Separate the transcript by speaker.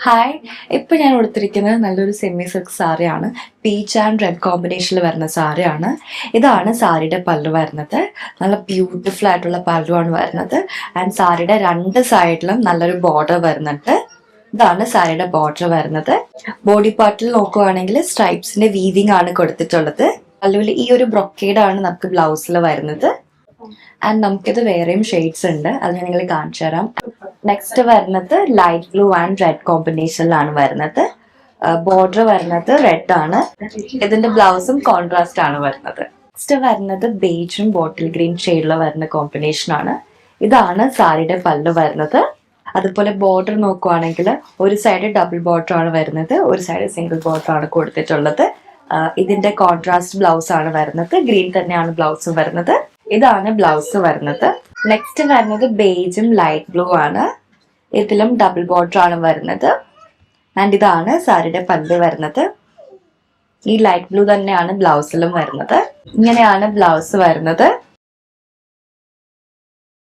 Speaker 1: Hi, ഇപ്പം ഞാൻ കൊടുത്തിരിക്കുന്നത് നല്ലൊരു സെമി സിൽക്ക് സാരിയാണ്. പീച്ച് ആൻഡ് റെഡ് കോമ്പിനേഷനിൽ വരുന്ന സാരിയാണ്. ഇതാണ് സാരിയുടെ പല്ലു വരുന്നത്. നല്ല ബ്യൂട്ടിഫുൾ ആയിട്ടുള്ള പല്ലുവാണ് വരുന്നത്. ആൻഡ് സാരിയുടെ രണ്ട് സൈഡിലും നല്ലൊരു ബോർഡർ വരുന്നുണ്ട്. ഇതാണ് സാരിയുടെ ബോർഡർ വരുന്നത്. ബോഡി പാർട്ടിൽ നോക്കുവാണെങ്കിൽ സ്ട്രൈപ്സിന്റെ വീവിംഗ് ആണ് കൊടുത്തിട്ടുള്ളത്. പല്ലുവിൽ ഈ ഒരു ബ്രൊക്കേഡ് ആണ് നമുക്ക് ബ്ലൗസിൽ വരുന്നത്. ആൻഡ് നമുക്കിത് വേറെയും ഷെയ്ഡ്സ് ഉണ്ട്, അത് ഞാൻ നിങ്ങൾ കാണിച്ചു തരാം. നെക്സ്റ്റ് വരുന്നത് ലൈറ്റ് ബ്ലൂ ആൻഡ് റെഡ് കോമ്പിനേഷനിലാണ് വരുന്നത്. ബോർഡർ വരുന്നത് റെഡ് ആണ്. ഇതിന്റെ ബ്ലൗസും കോൺട്രാസ്റ്റ് ആണ് വരുന്നത്. നെക്സ്റ്റ് വരുന്നത് ബേജും ബോട്ടിൽ ഗ്രീൻ ഷെയ്ഡിൽ വരുന്ന കോമ്പിനേഷൻ ആണ്. ഇതാണ് സാരിയുടെ പല്ല് വരുന്നത്. അതുപോലെ ബോർഡർ നോക്കുവാണെങ്കിൽ ഒരു സൈഡ് ഡബിൾ ബോർഡർ ആണ് വരുന്നത്, ഒരു സൈഡ് സിംഗിൾ ബോർഡർ ആണ് കൊടുത്തിട്ടുള്ളത്. ഇതിന്റെ കോൺട്രാസ്റ്റ് ബ്ലൗസ് ആണ് വരുന്നത്. ഗ്രീൻ തന്നെയാണ് ബ്ലൗസ് വരുന്നത്. ഇതാണ് ബ്ലൗസ് വരുന്നത്. നെക്സ്റ്റ് വരുന്നത് ബേജും ലൈറ്റ് ബ്ലൂ ആണ്. ഇതിലും ഡബിൾ ബോർഡർ ആണ് വരുന്നത്. ആൻഡ് ഇതാണ് സാരിയുടെ പല്ല് വരുന്നത്. ഈ ലൈറ്റ് ബ്ലൂ തന്നെയാണ് ബ്ലൗസിലും വരുന്നത്. ഇങ്ങനെയാണ് ബ്ലൗസ് വരുന്നത്.